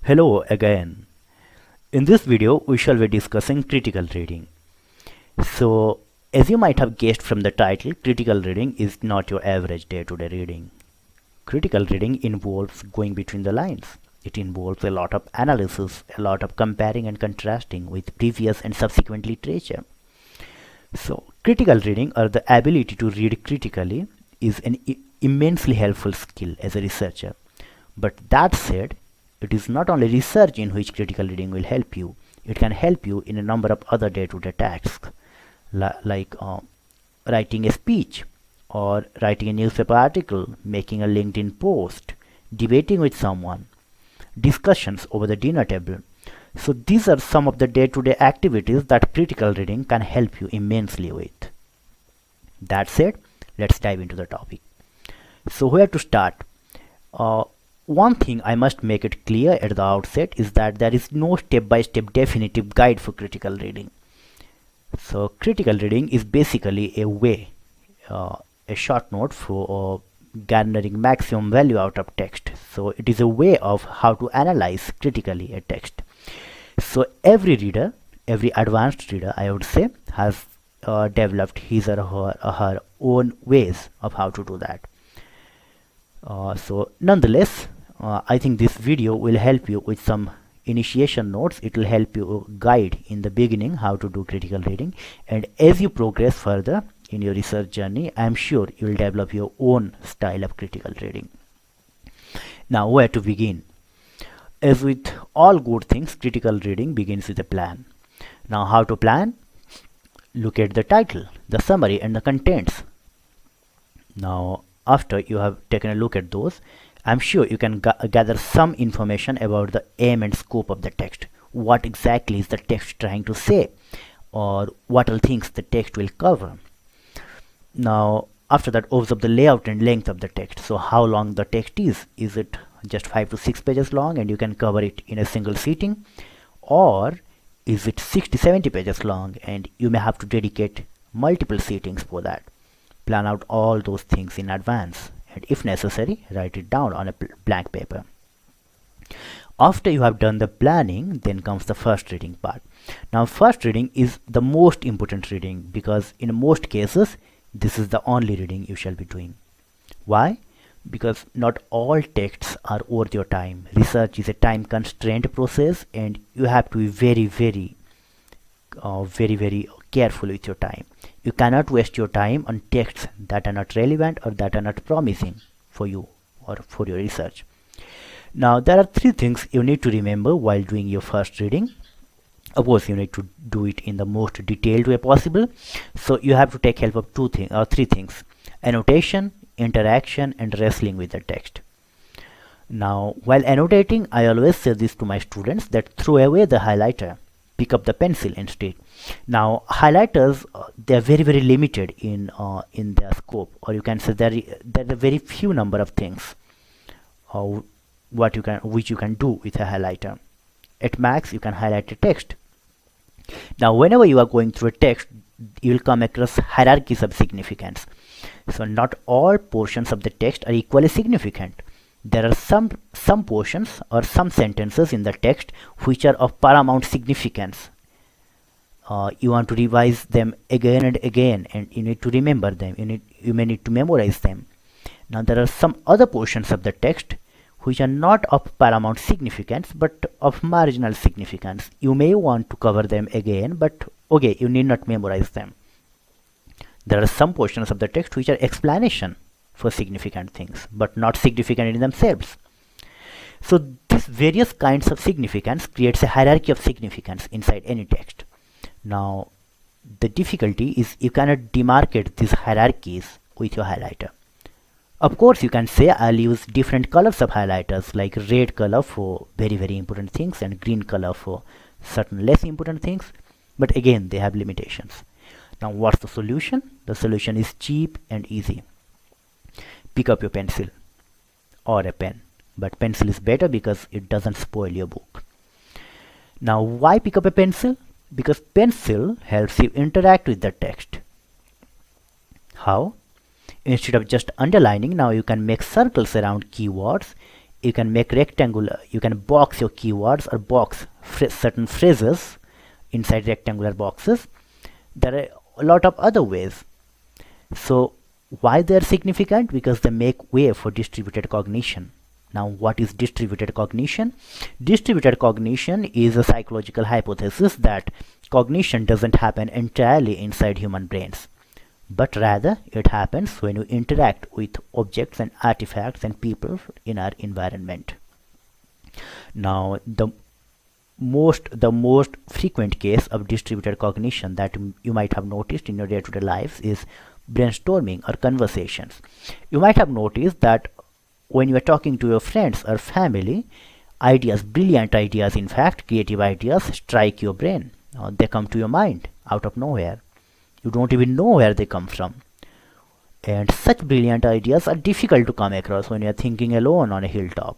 Hello again. In this video, we shall be discussing critical reading. So, as you might have guessed from the title, critical reading is not your average day-to-day reading. Critical reading involves going between the lines. It involves a lot of analysis, a lot of comparing and contrasting with previous and subsequent literature. So, critical reading, or the ability to read critically, is an immensely helpful skill as a researcher. But that said, it is not only research in which critical reading will help you, it can help you in a number of other day-to-day tasks, like writing a speech, or writing a newspaper article, making a LinkedIn post, debating with someone, discussions over the dinner table. So these are some of the day-to-day activities that critical reading can help you immensely with. That said, let's dive into the topic. So where to start? One thing I must make it clear at the outset is that there is no step-by-step definitive guide for critical reading. So critical reading is basically a way, a short note for garnering maximum value out of text. So it is a way of how to analyze critically a text. So every reader, every advanced reader, I would say, has developed his or her own ways of how to do that. So nonetheless, I think this video will help you with some initiation notes. It will help you guide in the beginning how to do critical reading, and as you progress further in your research journey, I am sure you will develop your own style of critical reading. Now, where to begin? As with all good things, critical reading begins with a plan. Now, how to plan? Look at the title, the summary, and the contents. Now, after you have taken a look at those, I'm sure you can gather some information about the aim and scope of the text. What exactly is the text trying to say, or what all things the text will cover. Now, after that, observe the layout and length of the text. So how long the text is. Is it just 5 to 6 pages long and you can cover it in a single sitting, or is it 60-70 pages long and you may have to dedicate multiple sittings for that? Plan out all those things in advance, and if necessary, write it down on a blank paper. After you have done the planning, then comes the first reading part. Now, first reading is the most important reading because in most cases, this is the only reading you shall be doing. Why? Because not all texts are worth your time. Research is a time constrained process and you have to be very careful with your time. You cannot waste your time on texts that are not relevant or that are not promising for you or for your research. Now, there are 3 things you need to remember while doing your first reading. Of course, you need to do it in the most detailed way possible. So you have to take help of 3 things: annotation, interaction, and wrestling with the text. Now, while annotating, I always say this to my students, that throw away the highlighter, pick up the pencil instead. Now, highlighters, they are very limited in their scope, or you can say there are a very few number of things which you can do with a highlighter. At max, you can highlight a text. Now, whenever you are going through a text, you will come across hierarchies of significance. So not all portions of the text are equally significant. There are some portions or some sentences in the text which are of paramount significance. You want to revise them again and again, and you need to remember them. You may need to memorize them. Now, there are some other portions of the text which are not of paramount significance but of marginal significance. You may want to cover them again, but okay, you need not memorize them. There are some portions of the text which are explanation for significant things but not significant in themselves. So these various kinds of significance creates a hierarchy of significance inside any text. Now, the difficulty is you cannot demarcate these hierarchies with your highlighter. Of course, you can say I'll use different colors of highlighters, like red color for very important things and green color for certain less important things, but again, they have limitations. Now, what's the solution? The solution is cheap and easy. Pick up your pencil or a pen, but pencil is better because it doesn't spoil your book. Now, why pick up a pencil? Because pencil helps you interact with the text. How? Instead of just underlining, now you can make circles around keywords. you can make rectangular, you can box your keywords or box certain phrases inside rectangular boxes. There are a lot of other ways. So why they are significant? Because they make way for distributed cognition. Now, what is distributed cognition? Distributed cognition is a psychological hypothesis that cognition doesn't happen entirely inside human brains, but rather it happens when you interact with objects and artifacts and people in our environment. Now, the most frequent case of distributed cognition that you might have noticed in your day-to-day lives is brainstorming or conversations. You might have noticed that when you are talking to your friends or family, ideas, brilliant ideas, in fact, creative ideas strike your brain. They come to your mind out of nowhere. You don't even know where they come from. And such brilliant ideas are difficult to come across when you are thinking alone on a hilltop.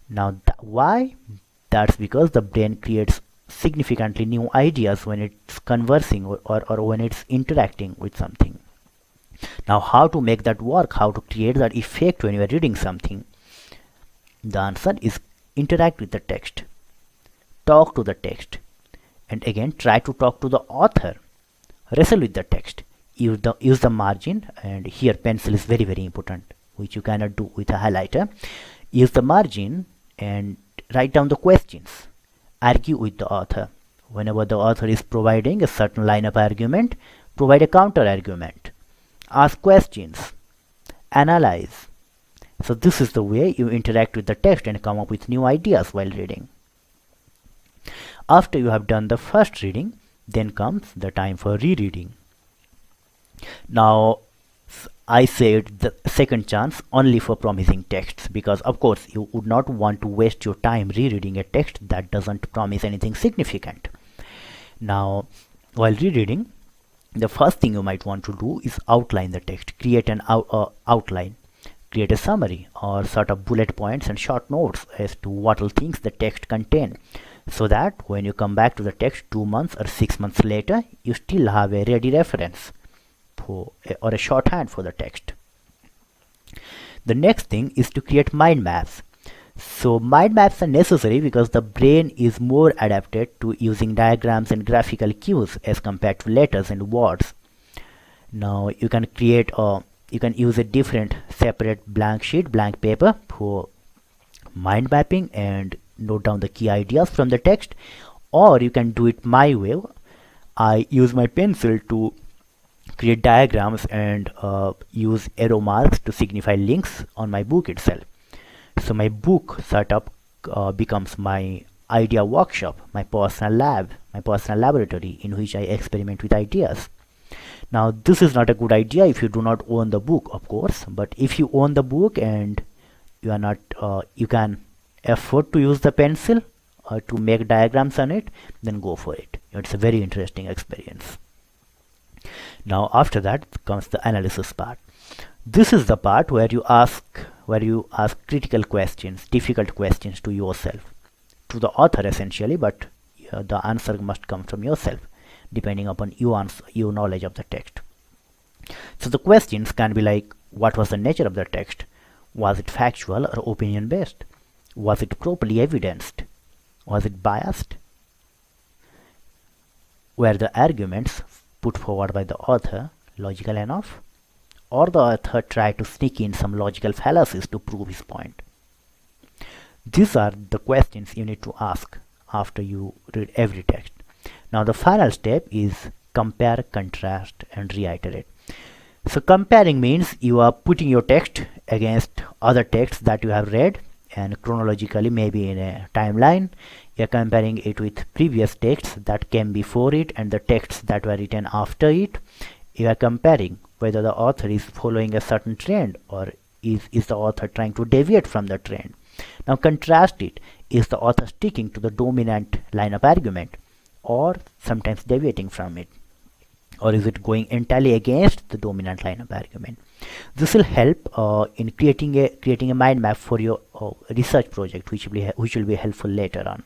Now, why? That's because the brain creates significantly new ideas when it's conversing or when it's interacting with something. Now, how to make that work? How to create that effect when you are reading something? The answer is interact with the text. Talk to the text. And again, try to talk to the author. Wrestle with the text. Use the margin, and here pencil is very, very important, which you cannot do with a highlighter. Use the margin and write down the questions. Argue with the author. Whenever the author is providing a certain line of argument, provide a counter argument. Ask questions. Analyze. So this is the way you interact with the text and come up with new ideas while reading. After you have done the first reading, then comes the time for rereading. Now, I said the second chance only for promising texts, because of course you would not want to waste your time rereading a text that doesn't promise anything significant. Now, while rereading, the first thing you might want to do is outline the text. Create an outline. Create a summary or sort of bullet points and short notes as to what all things the text contain, so that when you come back to the text 2 months or 6 months later, you still have a ready reference or a shorthand for the text. The next thing is to create mind maps. So mind maps are necessary because the brain is more adapted to using diagrams and graphical cues as compared to letters and words. Now you can use a different separate blank paper for mind mapping and note down the key ideas from the text, or you can do it my way. I use my pencil to create diagrams and use arrow marks to signify links on my book itself. So my book setup becomes my idea workshop, my personal lab, my personal laboratory in which I experiment with ideas. Now this is not a good idea if you do not own the book, of course, but if you own the book and you are not, you can afford to use the pencil to make diagrams on it, then go for it. It's a very interesting experience. Now after that comes the analysis part. This is the part where you ask critical questions, difficult questions to yourself, to the author essentially, but the answer must come from yourself depending upon your knowledge of the text. So the questions can be like, what was the nature of the text? Was it factual or opinion based? Was it properly evidenced? Was it biased? Were the arguments put forward by the author logical enough? Or the author tried to sneak in some logical fallacies to prove his point? These are the questions you need to ask after you read every text. Now the final step is compare, contrast and reiterate. So comparing means you are putting your text against other texts that you have read, and chronologically, maybe in a timeline, you are comparing it with previous texts that came before it and the texts that were written after it. You are comparing whether the author is following a certain trend or is the author trying to deviate from the trend. Now contrast it. Is the author sticking to the dominant line of argument or sometimes deviating from it? Or is it going entirely against the dominant line of argument? This will help in creating a mind map for your research project, which will be helpful later on.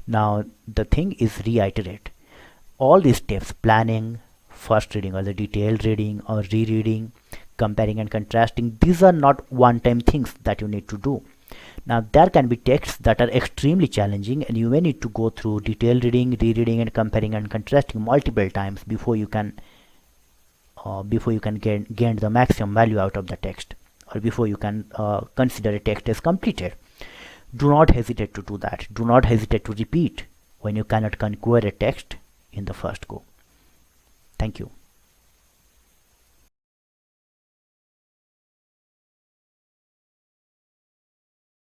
Now the thing is reiterate. All these steps, planning, first reading or the detailed reading or rereading, comparing and contrasting, these are not one-time things that you need to do. Now there can be texts that are extremely challenging, and you may need to go through detailed reading, rereading, and comparing and contrasting multiple times before you can gain the maximum value out of the text, or before you can consider a text as completed. Do not hesitate to do that. Do not hesitate to repeat when you cannot conquer a text in the first go. Thank you.